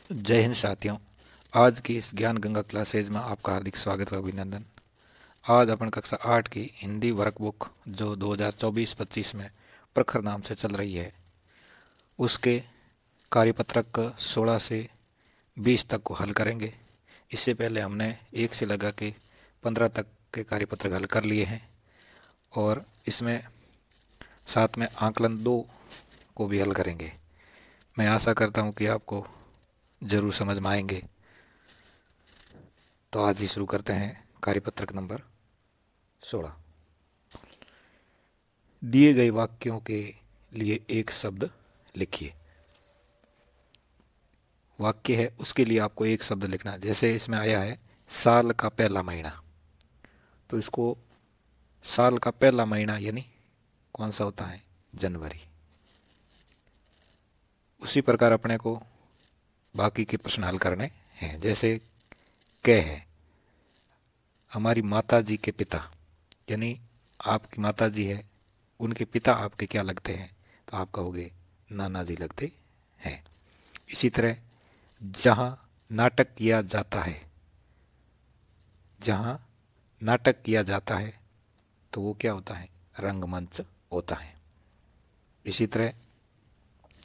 जय हिंद साथियों। आज की इस ज्ञान गंगा क्लासेज में आपका हार्दिक स्वागत व अभिनंदन। आज अपन कक्षा 8 की हिंदी वर्कबुक जो 2024-25 में प्रखर नाम से चल रही है, उसके कार्यपत्रक 16 से 20 तक को हल करेंगे। इससे पहले हमने 1 से लगा के 15 तक के कार्यपत्रक हल कर लिए हैं और इसमें साथ में आकलन 2 को भी हल करेंगे। मैं आशा करता हूँ कि आपको ज़रूर समझ में आएंगे। तो आज ही शुरू करते हैं कार्यपत्रक नंबर 16। दिए गए वाक्यों के लिए एक शब्द लिखिए। वाक्य है, उसके लिए आपको एक शब्द लिखना है। जैसे इसमें आया है साल का पहला महीना, तो इसको साल का पहला महीना यानी कौन सा होता है? जनवरी। उसी प्रकार अपने को बाकी के प्रश्न हल करने हैं। जैसे क है हमारी माता जी के पिता, यानी आपकी माता जी है, उनके पिता आपके क्या लगते हैं? तो आप कहोगे नाना जी लगते हैं। इसी तरह जहाँ नाटक किया जाता है, जहाँ नाटक किया जाता है तो वो क्या होता है? रंगमंच होता है। इसी तरह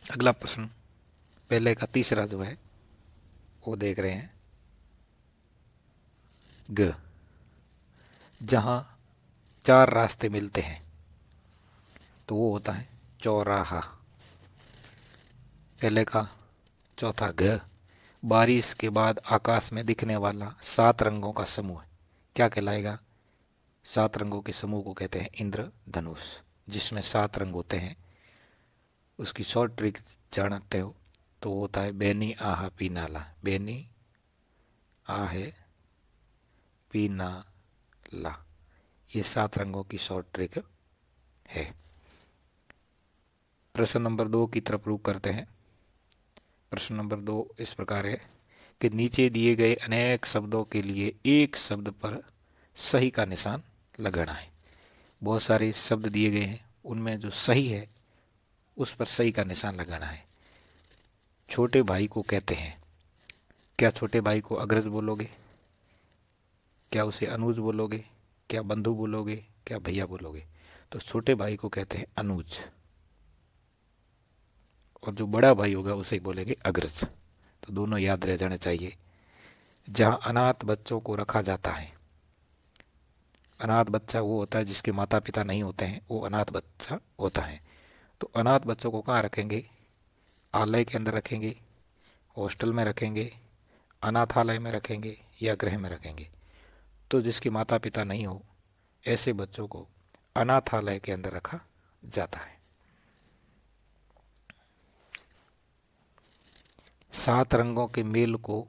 अगला प्रश्न पहले का तीसरा जो है वो देख रहे हैं। ग, जहाँ 4 रास्ते मिलते हैं तो वो होता है चौराहा। पहले का चौथा घ, बारिश के बाद आकाश में दिखने वाला 7 रंगों का समूह क्या कहलाएगा? 7 रंगों के समूह को कहते हैं इंद्रधनुष, जिसमें 7 रंग होते हैं। उसकी शॉर्ट ट्रिक जानते हो तो होता है बेनी आहा पी नाला। बेनी आहे पी नाला, ये 7 रंगों की शॉर्ट ट्रिक है। प्रश्न नंबर 2 की तरफ रुख करते हैं। प्रश्न नंबर 2 इस प्रकार है कि नीचे दिए गए अनेक शब्दों के लिए एक शब्द पर सही का निशान लगाना है। बहुत सारे शब्द दिए गए हैं, उनमें जो सही है उस पर सही का निशान लगाना है। छोटे भाई को कहते हैं, क्या छोटे भाई को अग्रज बोलोगे? क्या उसे अनुज बोलोगे? क्या बंधु बोलोगे? क्या भैया बोलोगे? तो छोटे भाई को कहते हैं अनुज, और जो बड़ा भाई होगा उसे बोलेंगे अग्रज। तो दोनों याद रह जाने चाहिए। जहाँ अनाथ बच्चों को रखा जाता है, अनाथ बच्चा वो होता है जिसके माता पिता नहीं होते हैं, वो अनाथ बच्चा होता है। तो अनाथ बच्चों को कहाँ रखेंगे? आलय के अंदर रखेंगे, हॉस्टल में रखेंगे, अनाथालय में रखेंगे या गृह में रखेंगे? तो जिसके माता पिता नहीं हो ऐसे बच्चों को अनाथालय के अंदर रखा जाता है। 7 रंगों के मेल को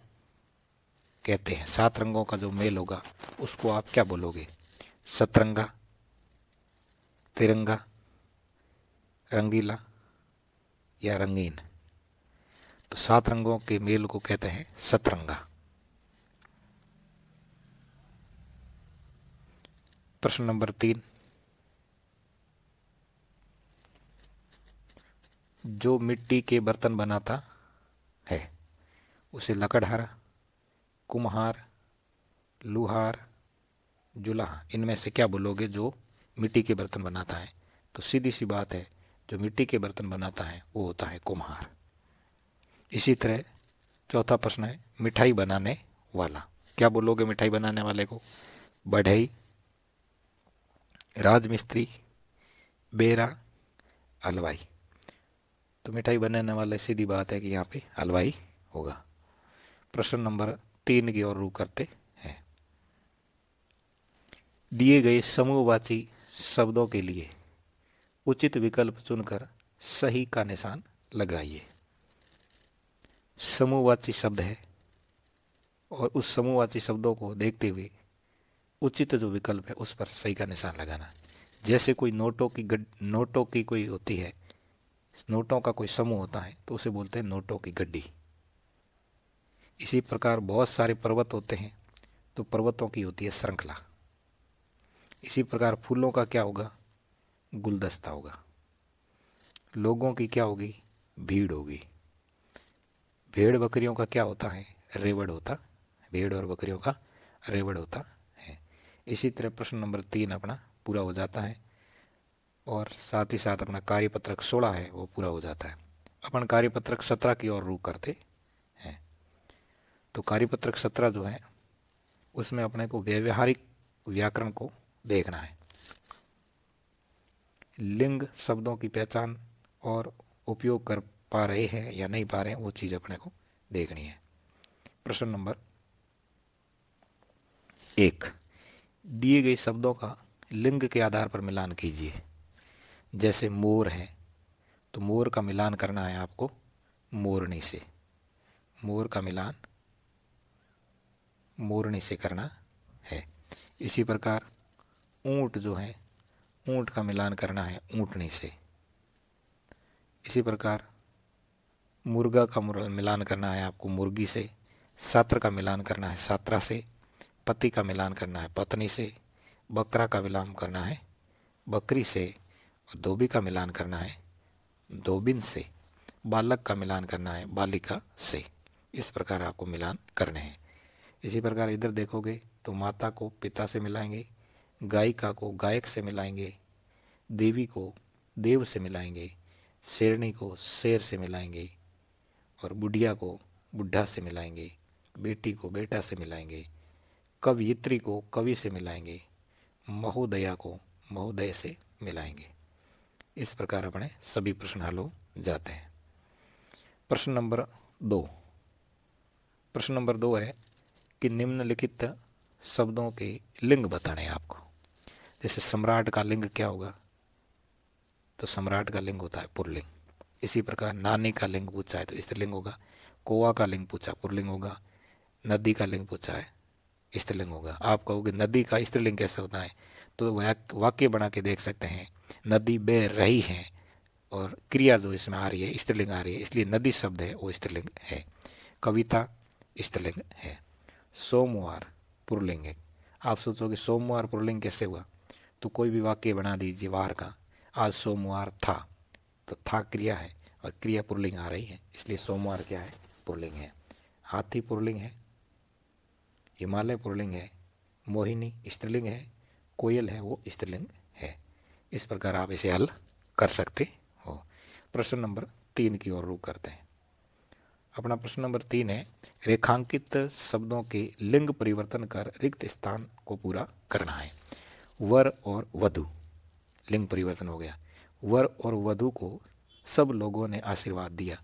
कहते हैं, 7 रंगों का जो मेल होगा उसको आप क्या बोलोगे? सतरंगा, तिरंगा, रंगीला या रंगीन? तो 7 रंगों के मेल को कहते हैं सतरंगा। प्रश्न नंबर 3, जो मिट्टी के बर्तन बनाता है उसे लकड़हारा, कुम्हार, लुहार, जुलाहा, इनमें से क्या बोलोगे जो मिट्टी के बर्तन बनाता है? तो सीधी सी बात है, जो मिट्टी के बर्तन बनाता है वो होता है कुम्हार। इसी तरह चौथा प्रश्न है मिठाई बनाने वाला, क्या बोलोगे मिठाई बनाने वाले को? बढ़ई, राजमिस्त्री, बेरा, हलवाई? तो मिठाई बनाने वाले सीधी बात है कि यहाँ पे हलवाई होगा। प्रश्न नंबर 3 की ओर रुख करते हैं। दिए गए समूहवाची शब्दों के लिए उचित विकल्प चुनकर सही का निशान लगाइए। समूहवाची शब्द है और उस समूहवाची शब्दों को देखते हुए उचित जो विकल्प है उस पर सही का निशान लगाना। जैसे कोई नोटों की कोई होती है, नोटों का कोई समूह होता है तो उसे बोलते हैं नोटों की गड्डी। इसी प्रकार बहुत सारे पर्वत होते हैं तो पर्वतों की होती है श्रृंखला। इसी प्रकार फूलों का क्या होगा? गुलदस्ता होगा। लोगों की क्या होगी? भीड़ होगी। भेड़ बकरियों का क्या होता है? रेवड़ होता। भेड़ और बकरियों का रेवड़ होता है। इसी तरह प्रश्न नंबर 3 अपना पूरा हो जाता है और साथ ही साथ अपना कार्यपत्रक 16 है वो पूरा हो जाता है। अपन कार्यपत्रक 17 की ओर रुख करते हैं। तो कार्यपत्रक 17 जो है उसमें अपने को व्यवहारिक व्याकरण को देखना है। लिंग शब्दों की पहचान और उपयोग कर पा रहे हैं या नहीं पा रहे हैं वो चीज अपने को देखनी है। प्रश्न नंबर 1, दिए गए शब्दों का लिंग के आधार पर मिलान कीजिए। जैसे मोर है तो मोर का मिलान करना है आपको मोरनी से। मोर का मिलान मोरनी से करना है। इसी प्रकार ऊंट जो है ऊंट का मिलान करना है ऊंटनी से। इसी प्रकार मुर्गा का मिलान करना है आपको मुर्गी से। छात्र का मिलान करना है छात्रा से। पति का मिलान करना है पत्नी से। बकरा का मिलान करना है बकरी से। और धोबी का मिलान करना है धोबिन से। बालक का मिलान करना है बालिका से। इस प्रकार आपको मिलान करने हैं। इसी प्रकार इधर देखोगे तो माता को पिता से मिलाएंगे, गायिका को गायक से मिलाएंगे, देवी को देव से मिलाएंगे, शेरनी को शेर से मिलाएंगे और बुढ़िया को बुढ़ा से मिलाएंगे, बेटी को बेटा से मिलाएंगे, कवयित्री को कवि से मिलाएंगे, महोदया को महोदय से मिलाएंगे। इस प्रकार अपने सभी प्रश्न हल हो जाते हैं। प्रश्न नंबर 2। प्रश्न नंबर 2 है कि निम्नलिखित शब्दों के लिंग बताने हैं आपको। जैसे सम्राट का लिंग क्या होगा? तो सम्राट का लिंग होता है पुल्लिंग। इसी प्रकार नानी का लिंग पूछा है तो स्त्रीलिंग होगा। कौवा का लिंग पूछा पुल्लिंग होगा। नदी का लिंग पूछा है स्त्रीलिंग होगा। आप कहोगे नदी का स्त्रीलिंग कैसे होता है? तो वाक्य बना के देख सकते हैं। नदी बह रही है और क्रिया जो इसमें आ रही है स्त्रीलिंग आ रही है, इसलिए नदी शब्द है वो स्त्रीलिंग है। कविता स्त्रीलिंग है। सोमवार पुल्लिंग है। आप सोचोगे सोमवार पुल्लिंग कैसे हुआ? तो कोई भी वाक्य बना दीजिए वार का। आज सोमवार था, तो था क्रिया है और क्रिया पुल्लिंग आ रही है, इसलिए सोमवार क्या है? पुल्लिंग है। हाथी पुल्लिंग है। हिमालय पुल्लिंग है। मोहिनी स्त्रीलिंग है। कोयल है वो स्त्रीलिंग है। इस प्रकार आप इसे हल कर सकते हो। प्रश्न नंबर 3 की ओर रुख करते हैं। अपना प्रश्न नंबर 3 है रेखांकित शब्दों के लिंग परिवर्तन कर रिक्त स्थान को पूरा करना है। वर और वधु लिंग परिवर्तन हो गया। वर और वधु को सब लोगों ने आशीर्वाद दिया।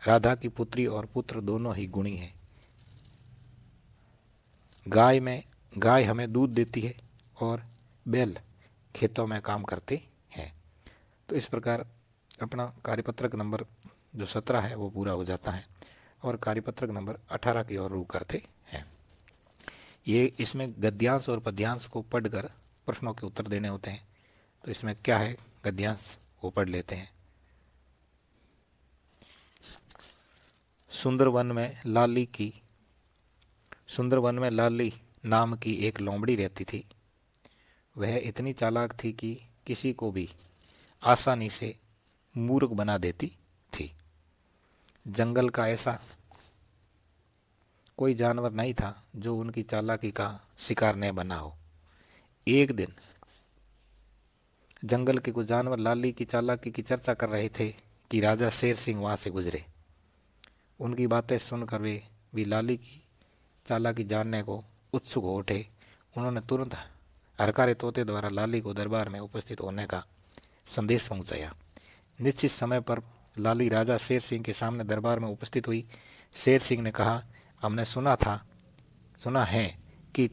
राधा की पुत्री और पुत्र दोनों ही गुणी हैं। गाय हमें दूध देती है और बैल खेतों में काम करते हैं। तो इस प्रकार अपना कार्यपत्रक नंबर जो 17 है वो पूरा हो जाता है और कार्यपत्रक नंबर 18 की ओर रुख करते हैं। ये इसमें गद्यांश और पद्यांश को पढ़कर प्रश्नों के उत्तर देने होते हैं। तो इसमें क्या है गद्यांश वो पढ़ लेते हैं। सुंदरवन में लाली नाम की एक लोमड़ी रहती थी। वह इतनी चालाक थी कि किसी को भी आसानी से मूर्ख बना देती थी। जंगल का ऐसा कोई जानवर नहीं था जो उनकी चालाकी का शिकार न बना हो। एक दिन जंगल के कुछ जानवर लाली की चालाकी की चर्चा कर रहे थे कि राजा शेर सिंह वहां से गुजरे। उनकी बातें सुनकर वे भी लाली की चालाकी जानने को उत्सुक हो उठे। उन्होंने तुरंत हरकारे तोते द्वारा लाली को दरबार में उपस्थित होने का संदेश पहुंचाया। निश्चित समय पर लाली राजा शेर सिंह के सामने दरबार में उपस्थित हुई। शेर सिंह ने कहा, हमने सुना है कि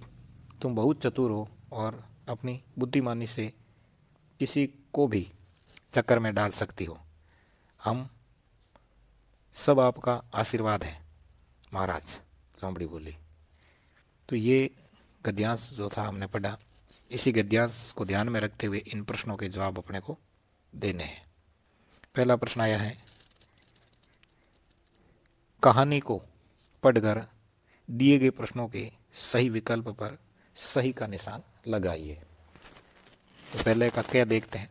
तुम बहुत चतुर हो और अपनी बुद्धिमानी से किसी को भी चक्कर में डाल सकती हो। हम सब आपका आशीर्वाद है महाराज, लोमड़ी बोली। तो ये गद्यांश जो था हमने पढ़ा। इसी गद्यांश को ध्यान में रखते हुए इन प्रश्नों के जवाब अपने को देने हैं। पहला प्रश्न आया है, कहानी को पढ़कर दिए गए प्रश्नों के सही विकल्प पर सही का निशान लगाइए। तो पहले का क्या देखते हैं,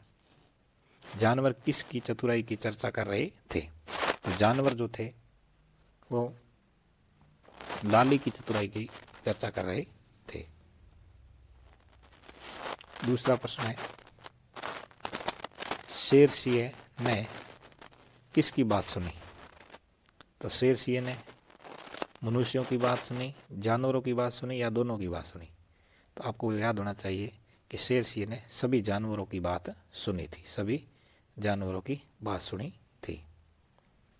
जानवर किसकी चतुराई की चर्चा कर रहे थे। तो जानवर जो थे वो लाली की चतुराई की चर्चा कर रहे थे। दूसरा प्रश्न है, शेरसिंह ने किसकी बात सुनी? तो शेरसिंह ने मनुष्यों की बात सुनी, जानवरों की बात सुनी या दोनों की बात सुनी? तो आपको याद होना चाहिए कि शेरसिंह ने सभी जानवरों की बात सुनी थी, सभी जानवरों की बात सुनी थी,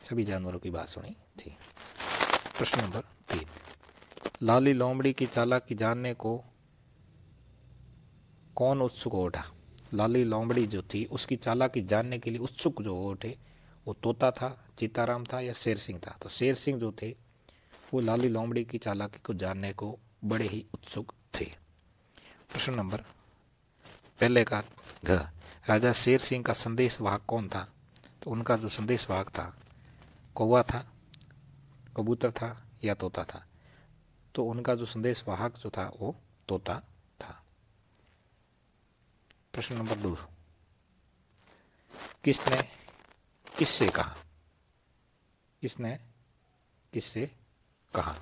सभी जानवरों की बात सुनी थी। प्रश्न नंबर 3, लाली लोमड़ी की चालाकी जानने को कौन उत्सुक हो उठा? लाली लोमड़ी जो थी उसकी चालाकी जानने के लिए उत्सुक जो हो उठे वो तोता था, चित्ताराम था या शेरसिंह था? तो शेरसिंह जो थे वो लाली लोमड़ी की चालाकी को जानने को बड़े ही उत्सुक थे। प्रश्न नंबर पहले का घ, राजा शेरसिंह का संदेशवाहक कौन था? तो उनका जो संदेशवाहक था कौवा था, कबूतर था या तोता था? तो उनका जो संदेशवाहक जो था वो तोता था। प्रश्न नंबर 2, किसने किससे कहा? किसने किससे कहा?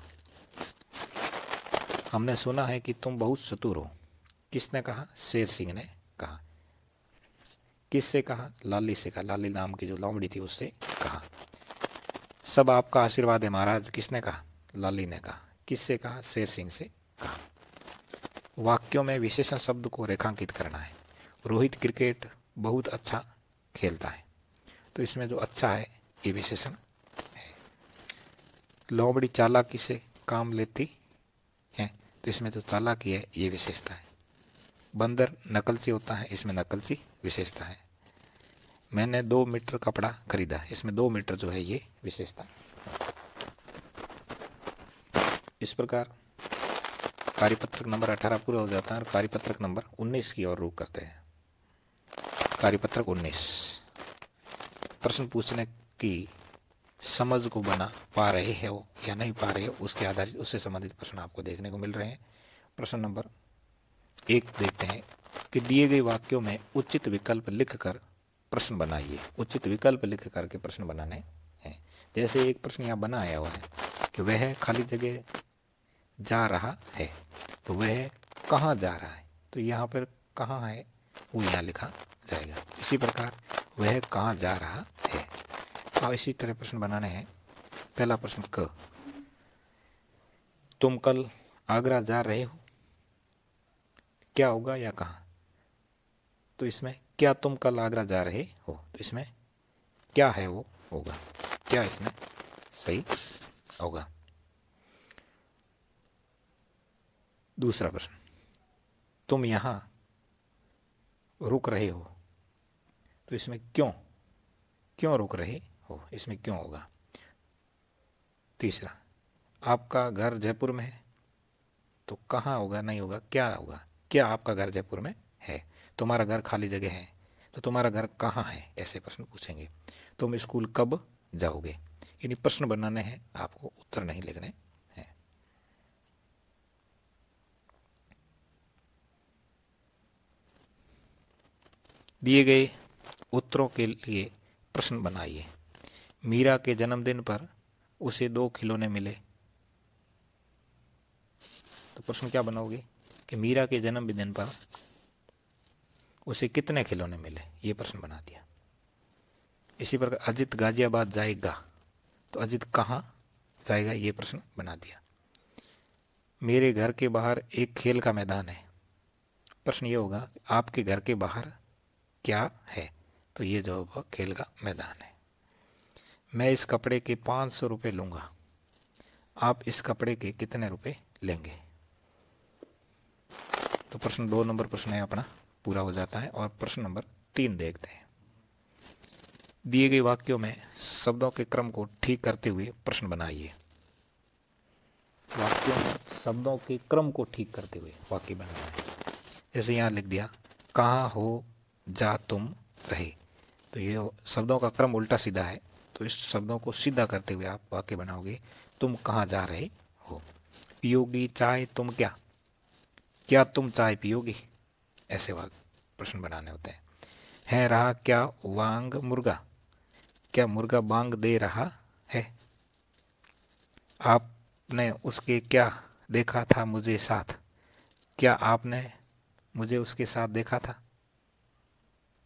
हमने सुना है कि तुम बहुत चतुर हो। किसने कहा? शेरसिंह ने कहा। किससे कहा? लाली से कहा, लाली नाम की जो लोमड़ी थी उससे कहा। सब आपका आशीर्वाद है महाराज, किसने कहा? लाली ने कहा। किससे कहा? शेरसिंह से कहा। वाक्यों में विशेषण शब्द को रेखांकित करना है। रोहित क्रिकेट बहुत अच्छा खेलता है, तो इसमें जो अच्छा है ये विशेषण है। लोमड़ी चालाकी से काम लेती है, तो इसमें जो चालाकी है ये विशेषता है। बंदर नकलची होता है, इसमें नकलची विशेषता है। मैंने 2 मीटर कपड़ा खरीदा, इसमें 2 मीटर जो है ये विशेषता। इस प्रकार कार्यपत्रक नंबर 18 पूरा हो जाता है और कार्यपत्रक नंबर 19 की ओर रुख करते हैं। कार्यपत्रक 19, प्रश्न पूछने की समझ को बना पा रहे हो या नहीं पा रहे हो उसके आधारित उससे संबंधित प्रश्न आपको देखने को मिल रहे हैं। प्रश्न नंबर 1 देखते हैं कि दिए गए वाक्यों में उचित विकल्प लिखकर प्रश्न बनाइए। उचित विकल्प लिख करके प्रश्न बनाने हैं। जैसे एक प्रश्न यहाँ बनाया हुआ है कि वह खाली जगह जा रहा है, तो वह कहाँ जा रहा है? तो यहाँ पर कहाँ है वो यहाँ लिखा जाएगा। इसी प्रकार वह कहाँ जा रहा है। और इसी तरह प्रश्न बनाने हैं। पहला प्रश्न क, तुम कल आगरा जा रहे हो, क्या होगा या कहाँ? तो इसमें क्या तुम कल आगरा जा रहे हो, तो इसमें क्या है वो होगा, क्या इसमें सही होगा। दूसरा प्रश्न, तुम यहाँ रुक रहे हो, तो इसमें क्यों क्यों रुक रहे हो, इसमें क्यों होगा। तीसरा, आपका घर जयपुर में है, तो कहाँ होगा नहीं होगा, क्या होगा। क्या आपका घर जयपुर में है, तुम्हारा घर खाली जगह है, तो तुम्हारा घर कहाँ है, ऐसे प्रश्न पूछेंगे। तुम स्कूल कब जाओगे, यानी प्रश्न बनाने हैं, आपको उत्तर नहीं लिखने हैं। दिए गए उत्तरों के लिए प्रश्न बनाइए। मीरा के जन्मदिन पर उसे 2 खिलौने मिले, तो प्रश्न क्या बनाओगे कि मीरा के जन्मदिन पर उसे कितने खिलौने मिले, ये प्रश्न बना दिया। इसी प्रकार अजित गाजियाबाद जाएगा, तो अजित कहाँ जाएगा, ये प्रश्न बना दिया। मेरे घर के बाहर एक खेल का मैदान है, प्रश्न ये होगा आपके घर के बाहर क्या है, तो ये जो होगा खेल का मैदान है। मैं इस कपड़े के 500 रुपये लूँगा, आप इस कपड़े के कितने रुपए लेंगे। तो प्रश्न 2 नंबर प्रश्न है अपना पूरा हो जाता है। और प्रश्न नंबर 3 देखते हैं। दिए गए वाक्यों में शब्दों के क्रम को ठीक करते हुए प्रश्न बनाइए। वाक्यों में शब्दों के क्रम को ठीक करते हुए वाक्य बनाना है। जैसे यहाँ लिख दिया कहाँ हो जा तुम रहे, तो ये शब्दों का क्रम उल्टा सीधा है, तो इस शब्दों को सीधा करते हुए आप वाक्य बनाओगे। तुम कहाँ जा रहे हो, पियोगी चाय तुम क्या, क्या तुम चाय पियोगी, ऐसे वाले प्रश्न बनाने होते हैं। है रहा क्या वांग मुर्गा, क्या मुर्गा बांग दे रहा है। आपने उसके क्या देखा था मुझे साथ, क्या आपने मुझे उसके साथ देखा था,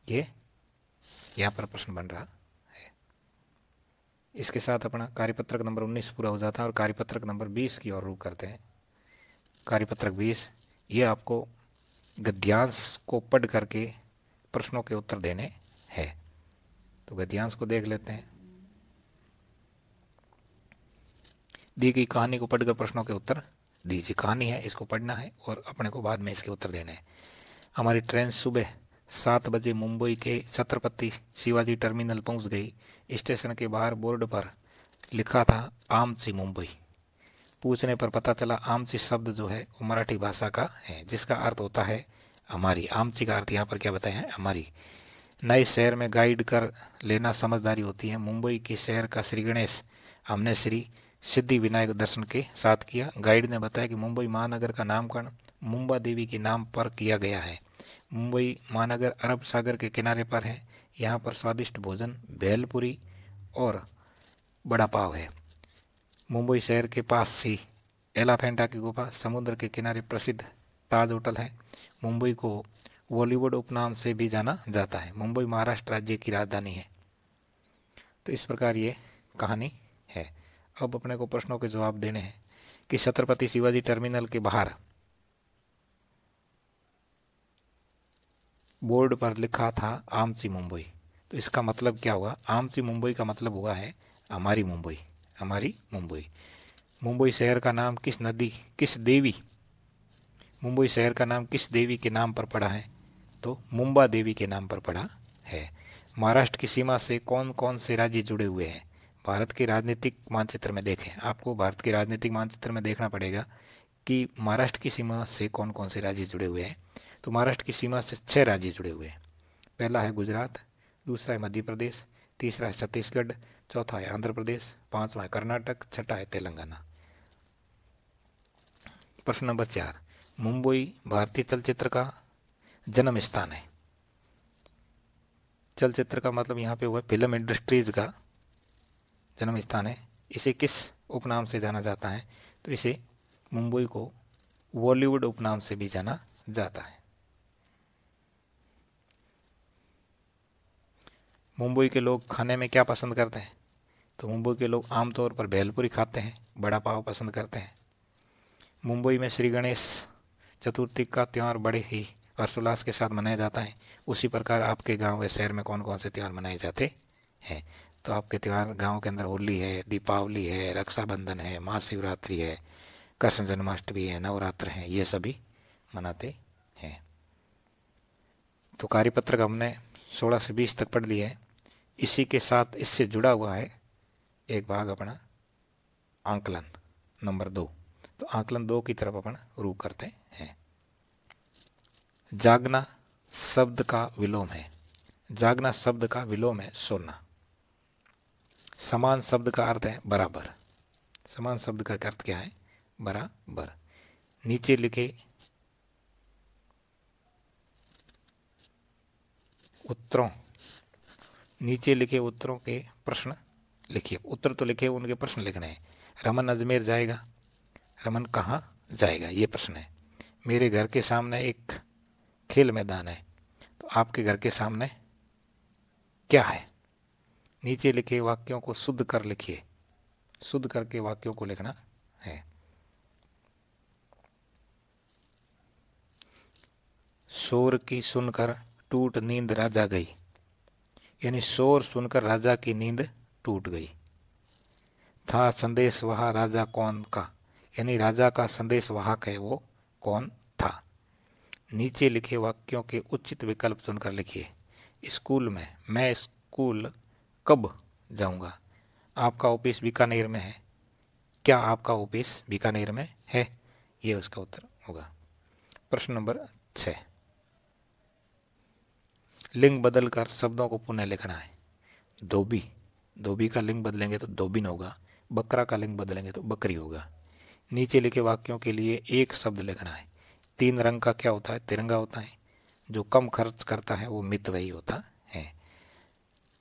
ये यहाँ पर प्रश्न बन रहा है। इसके साथ अपना कार्यपत्रक नंबर 19 पूरा हो जाता है और कार्यपत्रक नंबर 20 की ओर रुख करते हैं। कार्यपत्रक 20 ये आपको गद्यांश को पढ़ करके प्रश्नों के उत्तर देने हैं। तो गद्यांश को देख लेते हैं। दी गई कहानी को पढ़कर प्रश्नों के उत्तर दीजिए। कहानी है, इसको पढ़ना है और अपने को बाद में इसके उत्तर देने हैं। हमारी ट्रेन सुबह 7 बजे मुंबई के छत्रपति शिवाजी टर्मिनल पहुंच गई। स्टेशन के बाहर बोर्ड पर लिखा था आमची मुंबई। पूछने पर पता चला आमची शब्द जो है वो मराठी भाषा का है, जिसका अर्थ होता है हमारी। आमची का अर्थ यहाँ पर क्या बताया है, हमारी। नए शहर में गाइड कर लेना समझदारी होती है। मुंबई के शहर का श्री गणेश हमने श्री सिद्धि विनायक दर्शन के साथ किया। गाइड ने बताया कि मुंबई महानगर का नामकरण मुंबा देवी के नाम पर किया गया है। मुंबई महानगर अरब सागर के किनारे पर है। यहाँ पर स्वादिष्ट भोजन भेलपुरी और बड़ा पाव है। मुंबई शहर के पास ही एलाफेंटा की गुफा, समुद्र के किनारे प्रसिद्ध ताज होटल है। मुंबई को बॉलीवुड उपनाम से भी जाना जाता है। मुंबई महाराष्ट्र राज्य की राजधानी है। तो इस प्रकार ये कहानी है। अब अपने को प्रश्नों के जवाब देने हैं कि छत्रपति शिवाजी टर्मिनल के बाहर बोर्ड पर लिखा था आमची मुंबई। तो इसका मतलब क्या हुआ, आमची मुंबई का मतलब हुआ है हमारी मुंबई, हमारी मुंबई। मुंबई शहर का नाम मुंबई शहर का नाम किस देवी के नाम पर पड़ा है, तो मुंबा देवी के नाम पर पड़ा है। महाराष्ट्र की सीमा से कौन कौन से राज्य जुड़े हुए हैं, भारत के राजनीतिक मानचित्र में देखें। आपको भारत के राजनीतिक मानचित्र में देखना पड़ेगा कि महाराष्ट्र की सीमा से कौन कौन से राज्य जुड़े हुए हैं। तो महाराष्ट्र की सीमा से 6 राज्य जुड़े हुए हैं। पहला है गुजरात, दूसरा है मध्य प्रदेश, तीसरा है छत्तीसगढ़, चौथा है आंध्र प्रदेश, पांचवा है कर्नाटक, छठा है तेलंगाना। प्रश्न नंबर 4, मुंबई भारतीय चलचित्र का जन्म स्थान है। चलचित्र का मतलब यहाँ पे हुआ फिल्म इंडस्ट्रीज का जन्म स्थान है। इसे किस उपनाम से जाना जाता है, तो इसे मुंबई को बॉलीवुड उपनाम से भी जाना जाता है। मुंबई के लोग खाने में क्या पसंद करते हैं, तो मुंबई के लोग आमतौर पर भेलपुरी खाते हैं, बड़ा पाव पसंद करते हैं। मुंबई में श्री गणेश चतुर्थी का त्यौहार बड़े ही हर्षोल्लास के साथ मनाया जाता है। उसी प्रकार आपके गांव व शहर में कौन कौन से त्यौहार मनाए जाते हैं, तो आपके त्यौहार गांव के अंदर होली है, दीपावली है, रक्षाबंधन है, महाशिवरात्रि है, कृष्ण जन्माष्टमी है, नवरात्र है, ये सभी मनाते हैं। तो कार्यपत्र हमने 16 से 20 तक पढ़ लिया है। इसी के साथ इससे जुड़ा हुआ है एक भाग अपना आंकलन नंबर 2। तो आंकलन 2 की तरफ अपन रुख करते हैं। जागना शब्द का विलोम है। जागना शब्द का विलोम है सोना। समान शब्द का अर्थ है बराबर। समान शब्द का अर्थ क्या है, बराबर। नीचे लिखे उत्तरों के प्रश्न लिखिए। उत्तर तो लिखे, उनके प्रश्न लिखने हैं। रमन अजमेर जाएगा, रमन कहाँ जाएगा, ये प्रश्न है। मेरे घर के सामने एक खेल मैदान है, तो आपके घर के सामने क्या है। नीचे लिखे वाक्यों को शुद्ध कर लिखिए। शुद्ध करके वाक्यों को लिखना है। शोर की सुनकर टूट नींद राजा गई, यानी शोर सुनकर राजा की नींद टूट गई। था संदेश वहा राजा कौन का, यानी राजा का संदेश वाहक है वो कौन था। नीचे लिखे वाक्यों के उचित विकल्प चुनकर लिखिए। स्कूल में, मैं स्कूल कब जाऊंगा। आपका ऑफिस बीकानेर में है, क्या आपका ऑफिस बीकानेर में है, ये उसका उत्तर होगा। प्रश्न नंबर 6, लिंग बदलकर शब्दों को पुनः लिखना है। धोबी, धोबी का लिंग बदलेंगे तो धोबिन होगा। बकरा का लिंग बदलेंगे तो बकरी होगा। नीचे लिखे वाक्यों के लिए एक शब्द लिखना है। 3 रंग का क्या होता है, तिरंगा होता है। जो कम खर्च करता है वो मितव्ययी होता है।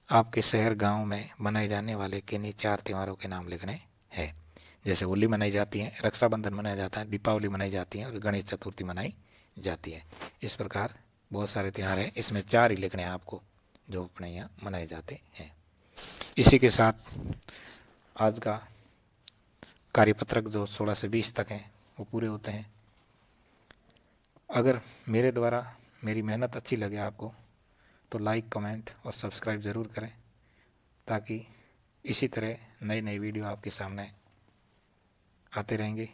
आपके शहर गांव में मनाए जाने वाले किन्हीं 4 त्योहारों के नाम लिखने हैं। जैसे होली मनाई जाती है, रक्षाबंधन मनाया जाता है, दीपावली मनाई जाती है और गणेश चतुर्थी मनाई जाती है। इस प्रकार बहुत सारे त्यौहार हैं, इसमें 4 ही लिखने हैं आपको जो अपने यहाँ मनाए जाते हैं। इसी के साथ आज का कार्यपत्रक जो 16 से 20 तक हैं वो पूरे होते हैं। अगर मेरे द्वारा मेरी मेहनत अच्छी लगे आपको तो लाइक, कमेंट और सब्सक्राइब ज़रूर करें, ताकि इसी तरह नई नई वीडियो आपके सामने आते रहेंगे।